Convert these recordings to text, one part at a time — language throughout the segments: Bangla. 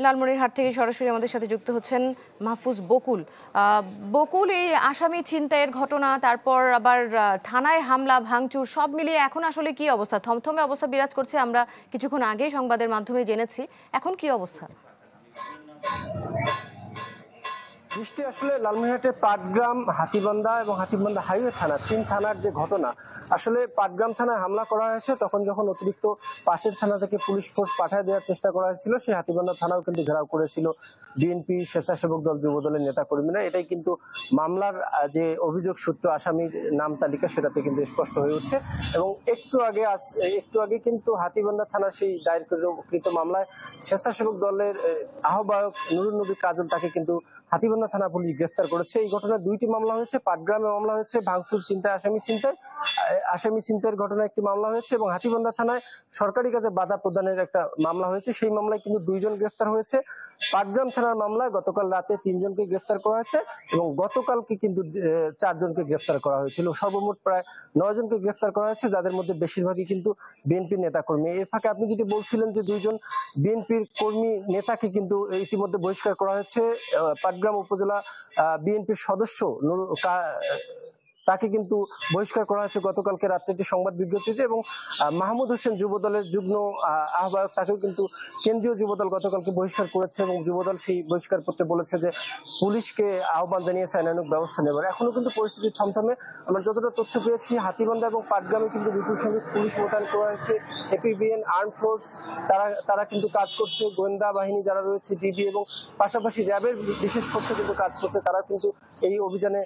লালমনিরহাট থেকে সরাসরি আমাদের সাথে যুক্ত হচ্ছেন মাহফুজ বকুল। বকুল, এই আসামি ছিনতাইয়ের ঘটনা, তারপর আবার থানায় হামলা ভাঙচুর, সব মিলিয়ে এখন আসলে কি অবস্থা? থমথমে অবস্থা বিরাজ করছে, আমরা কিছুক্ষণ আগেই সংবাদের মাধ্যমে জেনেছি। এখন কি অবস্থা? বৃষ্টি, আসলে লালমনিরহাটের পাটগ্রাম, হাতীবান্ধা এবং হাতীবান্ধা হাইওয়ে থানা, 3 থানার যে ঘটনা, আসলে পাটগ্রাম থানায় হামলা করা হয়েছে তখন যখন অতিরিক্ত পাশের থানা থেকে পুলিশ ফোর্স পাঠিয়ে দেওয়ার চেষ্টা করা হয়েছিল, সেই হাতীবান্ধা থানাও কিন্তু ঘেরাও করেছিল বিএনপি, স্বেচ্ছাসেবক দল, যুবদলের নেতাকর্মীরা। এটাই কিন্তু মামলার যে অভিযোগ সূত্র, আসামির নাম তালিকা, সেটাতে কিন্তু স্পষ্ট হয়ে উঠছে। এবং একটু আগে কিন্তু হাতীবান্ধা থানার সেই দায়েরকৃত মামলায় স্বেচ্ছাসেবক দলের আহ্বায়ক নুরুন নবী কাজল, তাকে কিন্তু হাতীবান্ধা থানা পুলিশ গ্রেফতার করেছে। এই ঘটনায় 2টি মামলা হয়েছে। পাটগ্রামে মামলা হয়েছে ভাঙচুর ছিনতাই, আসামি ছিনতাইয়ের ঘটনায় একটি মামলা হয়েছে, এবং হাতীবান্ধা থানায় সরকারি কাজে বাধা প্রদানের একটা মামলা হয়েছে। সেই মামলায় কিন্তু 2 জন গ্রেফতার হয়েছে। পাটগ্রাম থানার মামলায় গতকাল রাতে 3 জনকে গ্রেফতার করা হয়েছে, এবং গতকালকে কিন্তু 4 জনকে গ্রেফতার করা হয়েছিল। সর্বমোট প্রায় 9 জনকে গ্রেফতার করা হয়েছে, যাদের মধ্যে বেশিরভাগই কিন্তু বিএনপির নেতাকর্মী। এর ফাঁকে আপনি যেটি বলছিলেন যে 2 জন বিএনপির কর্মী নেতাকে কিন্তু ইতিমধ্যে বহিষ্কার করা হয়েছে। পাটগ্রাম উপজেলা বিএনপির সদস্য তাকে কিন্তু বহিষ্কার করা হয়েছে গতকালকে রাত্রে একটি সংবাদ বিজ্ঞপ্তিতে, এবং মাহমুদ হোসেন যুবদলের যুগ্ম আহ্বায়ক, তাকেও কিন্তু কেন্দ্রীয় যুবদল গতকালকে বহিষ্কার করেছে, এবং যুবদল সেই বহিষ্কার করতে বলেছে যে পুলিশকে আহ্বান জানিয়েছে আইনানুগ ব্যবস্থা নেবার। এখনো কিন্তু পরিস্থিতি থমথমে। আমরা যতটা তথ্য পেয়েছি, হাতীবান্ধা এবং পাটগ্রামে কিন্তু বিপুল সংখ্যক পুলিশ মোতায়েন করা হয়েছে। এপিবিএন, আর্ম ফোর্স, তারা কিন্তু কাজ করছে। গোয়েন্দা বাহিনী যারা রয়েছে, ডিবি, এবং পাশাপাশি র্যাবের বিশেষ ফোর্সও কিন্তু কাজ করছে। তারা কিন্তু এই অভিযানে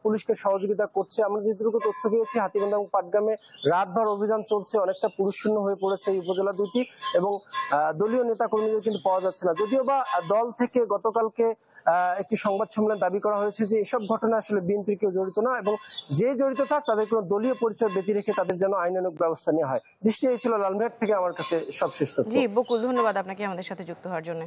পুলিশকে সহযোগিতা করছে। আমরা যেটুকু তথ্য পেয়েছি, হাতীবান্ধা এবং পাটগ্রামে রাতভর অভিযান চলছে। অনেকটা পুলিশশূন্য হয়ে পড়েছে এই উপজেলা দুইটি, এবং দলীয় নেতাকর্মীদের কিন্তু পাওয়া যাচ্ছে না। যদিও বা দল থেকে গতকালকে একটি সংবাদ সম্মেলন দাবি করা হয়েছে যে এসব ঘটনা আসলে বিএনপির কেউ জড়িত না, এবং যে জড়িত থাক তাদের কোনো দলীয় পরিচয় ব্যতি রেখে তাদের যেন আইনানুগ ব্যবস্থা নেওয়া হয়। দৃষ্টি এই ছিল লালমনিরহাট থেকে আমার কাছে সবশেষ তথ্য। জি বকুল, ধন্যবাদ আপনাকে আমাদের সাথে যুক্ত হওয়ার জন্য।